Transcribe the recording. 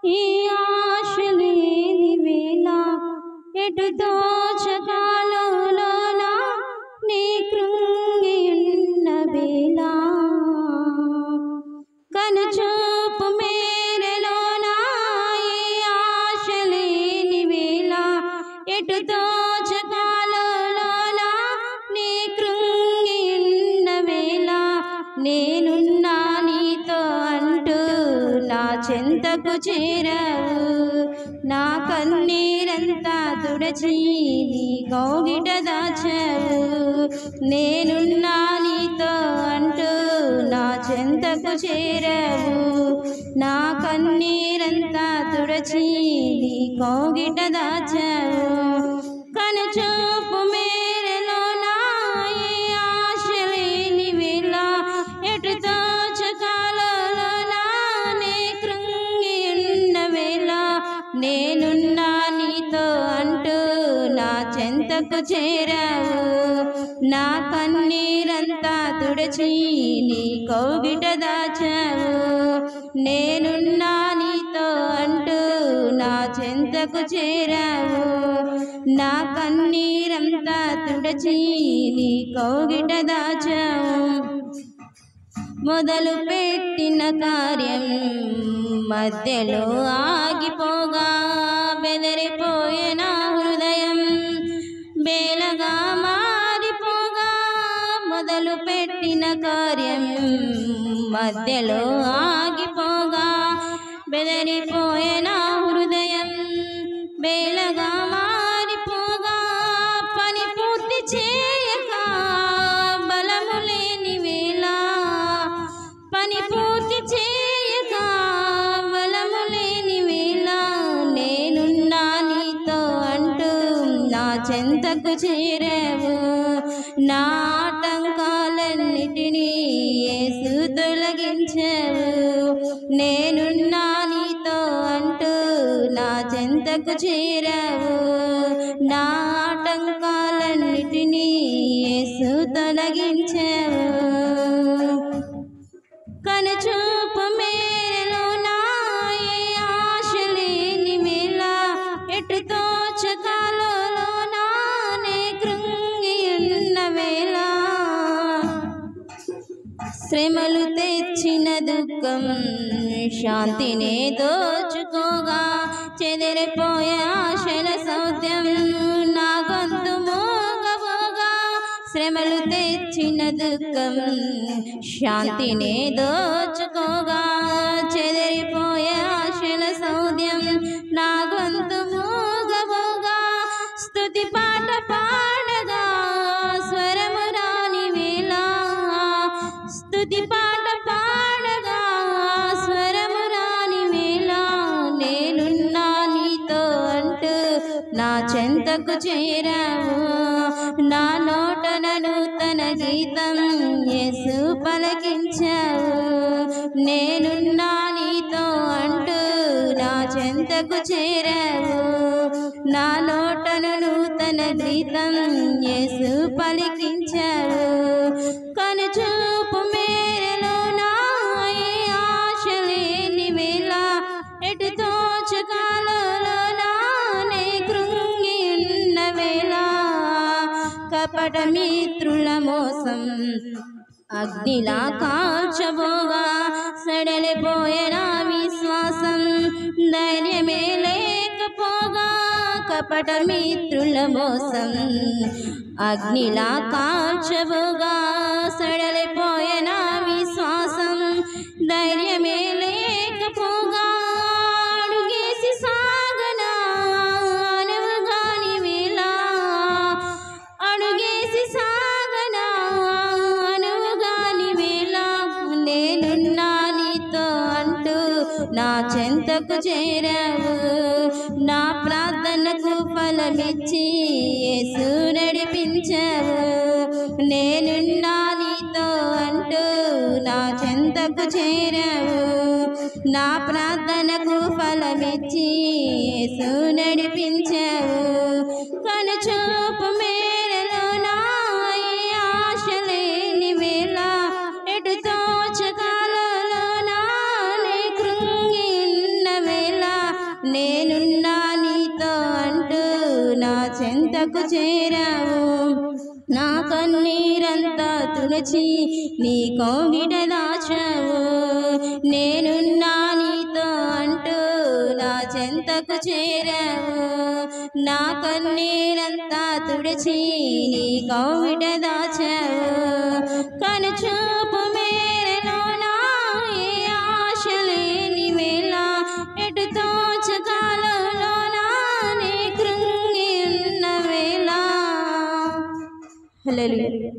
ఈ ఆశలేని వేళ ఎటు తోచకాలోన నీ కృంగి ఉన్న వేళ కనుచూపు మేరలోన ఈ ఆశలేని వేళ ఎటు తోచకాలోన నీ కృంగి ఉన్న వేళ నేనున్నా నీతో అంటూ నా చెంతకు చేరావు నా కన్నీరంతా తుడచి నీ కౌగిట దాచావు నేనున్నా నీతో అంటూ నా చెంతకు చేరావు నా కన్నీరంతా తుడచి నీ కౌగిట దాచావు కనుచూపు మేరలో నా ఈ ఆశలేని వేళ ఎటు తోచకాలోన నీ కృంగి ఉన్న వేళ నేనున్నా నీతో అంటూ నా చెంతకు చేరావు నా కన్నీరంతా తుడచి నీ కౌగిట దాచావు నేనున్నా నీతో అంటూ నా చెంతకు చేరావు నా కన్నీరంతా తుడచి నీ కౌగిట దాచావు మొదలు పెట్టిన కార్యం మధ్యలో ఆగిపోగా బెదిరిపోయిన హృదయం బేలగా మారిపోగా మొదలు పెట్టిన కార్యం మధ్యలో ఆగిపోగా బెదిరిపోయిన హృదయం బేలగా మారిపోగా పని పూర్తి చేయక బలము లేని వేళ పని పూర్తి చేయక బలము లేని వేళ నేనున్నా నీతో అంటూ నా చెంతకు చేరావు నా ఆటంకాలన్నిటినీ యేసు తొలగించావు నేనున్నా నీతో అంటూ నా చెంతకు చేరావు నా ఆటంకాలన్నిటినీ యేసు తొలగించావు కనుచూపు మేరలో నా ఈ ఆశలేని వేళ ఎటు తోచకాలోన నీ కృంగి ఉన్న వేళ శ్రమలు తెచ్చిన దుఃఖం శాంతినే దోచుకోగా చెదిరిపోయే ఆశల సౌద్యం నా గొంతు మోగబోగా శ్రమలు తెచ్చిన దుఃఖం శాంతినే దోచుకోగా చెదిరిపోయే ఆశల సౌద్యం నా గొంతు మోగబోగా స్తుతి పాట పాడగా స్వరము రాని వేళ స్తుతి పాట పాడగా స్వరము రాని వేళ నేనున్నా నీతో అంటూ నా చెంతకు చేరావు నా నోటన నూతన గీతం యేసు పలికించావు నేనున్నా నీతో అంటూ నా చెంతకు చేరావు నా నోటన నూతన గీతం యేసు పలికించావు కనుచూపు మేరలో నా ఈ ఆశలేని వేళ ఎటు తోచకాలోన నీ కృంగి ఉన్న వేళ కపట మిత్రుల మోసం అగ్నిలా కాల్చబోగా సడలిపోయిన విశ్వాసం ధైర్యమే లేకపోగా కపట మిత్రుల మోసం అగ్నిలా కాల్చబోగా సడలిపోయిన విశ్వాసం ధైర్యమే లేకపోగా అడుగేసి సాగనా అనుగాని వేళ అడుగేసి సాగనా అనుగాని వేళ నేనున్నా నీతో అంటూ నా చెంతకు చేరావు నా ప్రార్థనకు ఫలమిచ్చి యేసు నడిపించావు నేనున్నా నీతో అంటూ నా చెంతకు చేరావు నా ప్రార్థనకు ఫలమిచ్చి యేసు నడిపించావు కనుచూపు మేరలో నా ఈ ఆశలేని వేళ ఎటు తోచకాలలో నా నీ కృంగి ఉన్న వేళ చెంతకు చేరావు నా కన్నీరంతా తుడిచి నీ కౌగిట దాచావు నేనున్నా నీతో అంటూ నా చెంతకు చేరావు నా కన్నీరంతా తుడిచి నీ కౌగిట దాచావు కనుచూపు మేరలో నా ఏ ఆశ లేని వేళ ఎటు తోచకాలలో నా నీ కృంగి ఉన్న వేళ హల్లెలూయా.